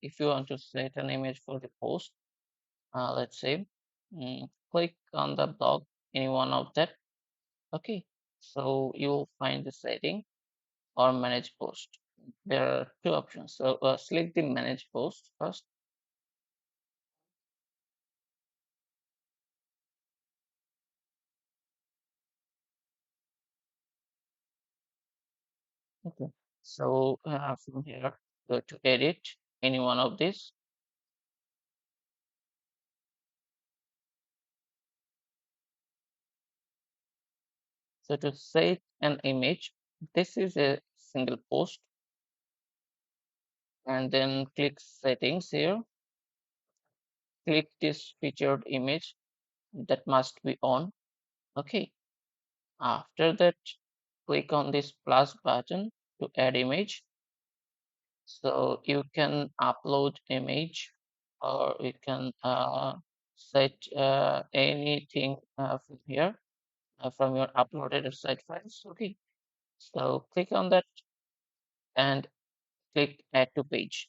If you want to set an image for the post, let's say, click on the blog, any one of that. Okay, so you will find the setting or manage post. There are two options. Select the manage post first. Okay. From here, go to edit any one of these. So to set an image, this is a single post, and then click settings here. Click this featured image that must be on. Okay. After that, click on this plus button to add image. So you can upload image, or you can set anything from here, from your uploaded site files. Okay. So click on that and click add to page.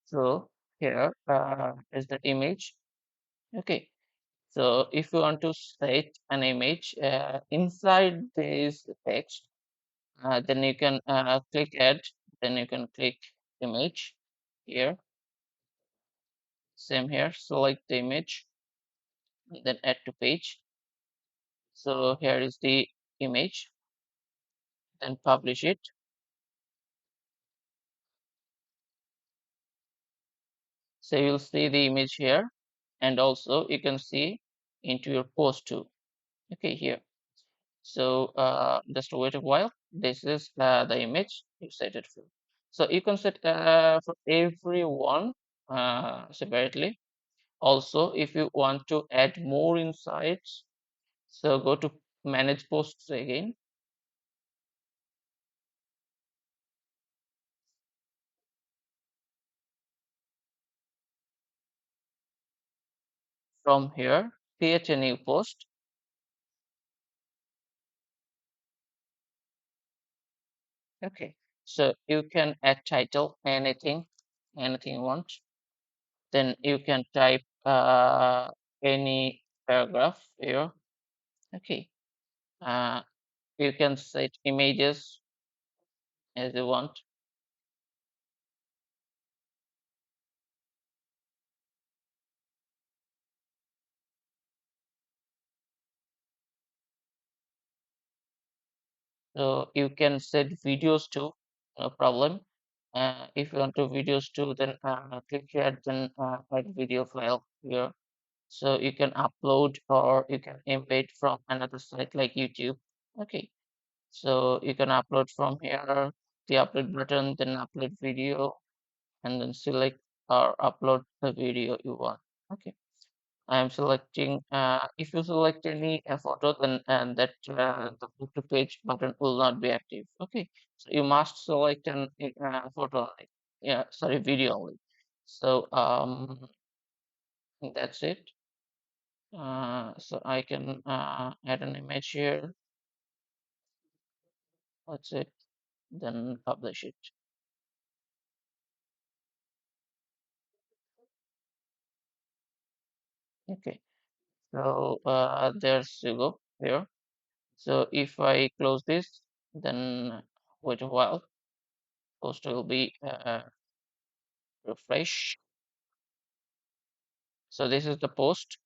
So here is the image. Okay. So if you want to set an image inside this text, then you can click add, then you can click image here. Same here, select the image, then add to page. So here is the image, then publish it. So you'll see the image here, and also you can see into your post too. Okay, here. So just wait a while. This is the image you set it for. So you can set for everyone separately. Also, if you want to add more insights, so go to manage posts again. From here, create a new post. Okay, so you can add title, anything you want. Then you can type any paragraph here. Okay, uh, you can set images as you want. So you can set videos too, no problem. If you want to videos too, then click here, then add video file here. So you can upload or you can embed from another site like YouTube. Okay, so you can upload from here, the upload button, then upload video, and then select or upload the video you want. Okay. I am selecting, if you select any photo, then and that the photo page button will not be active. Okay, so you must select an photo only. Yeah, sorry, video only. So that's it. So I can add an image here. That's it. Then publish it. Okay. So there's you go here. So if I close this, then wait a while. Post will be refresh. So this is the post.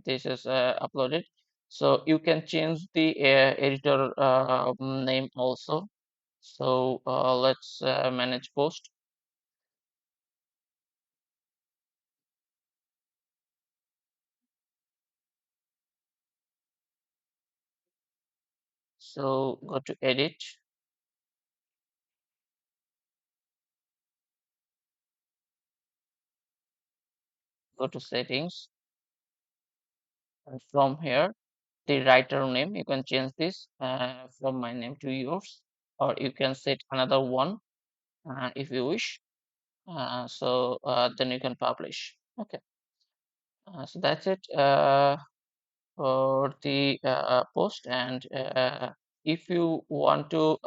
This is uploaded. So you can change the editor name also. So let's manage post. So go to edit, go to settings, and from here the writer name you can change this from my name to yours, or you can set another one if you wish. Then you can publish. Okay, so that's it. for the post. And if you want to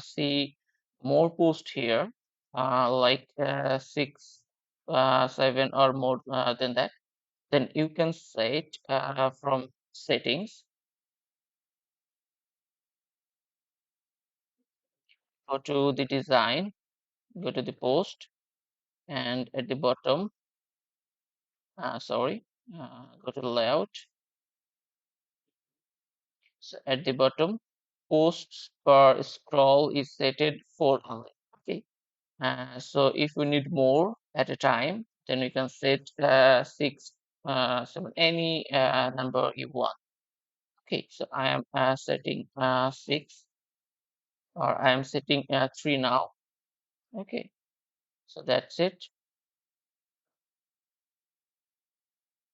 see more post here, like six, seven or more than that, then you can set from settings, go to the design, go to the post, and at the bottom, sorry, go to layout. So at the bottom, posts per scroll is setted for only. Okay. So if you need more at a time, then you can set six, seven, any number you want. Okay. So I am setting six, or I am setting three now. Okay. So that's it.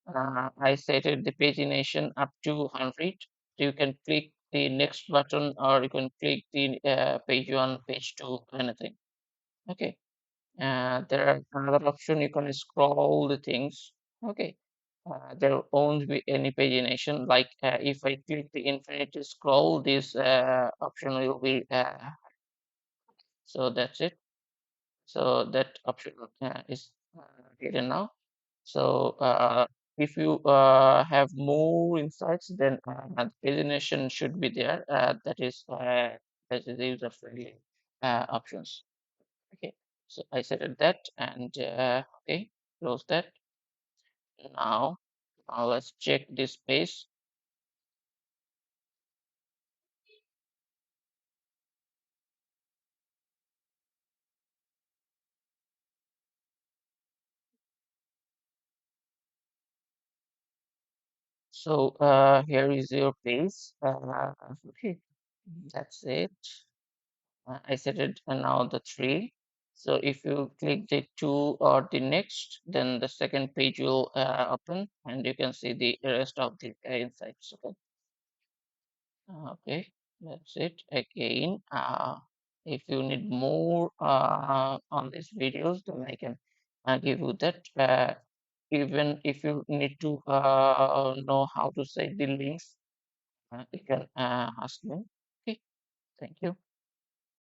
I set it the pagination up to 100. So you can click the next button, or you can click the page one, page two, anything. Okay. There are another option, you can scroll the things. Okay. There won't be any pagination. Like if I click the infinite scroll, this option will be so that's it. So that option is hidden now. So if you have more insights, then pagination should be there. That is the user friendly options. Okay, so I set that, and okay, close that. Now, let's check this space. So here is your place. Okay, that's it. I set it now the three. So if you click the two or the next, then the second page will open, and you can see the rest of the insights. Okay. Okay, that's it. Again, if you need more on these videos, then I can give you that. Even if you need to know how to set the links, you can ask me. Okay, thank you.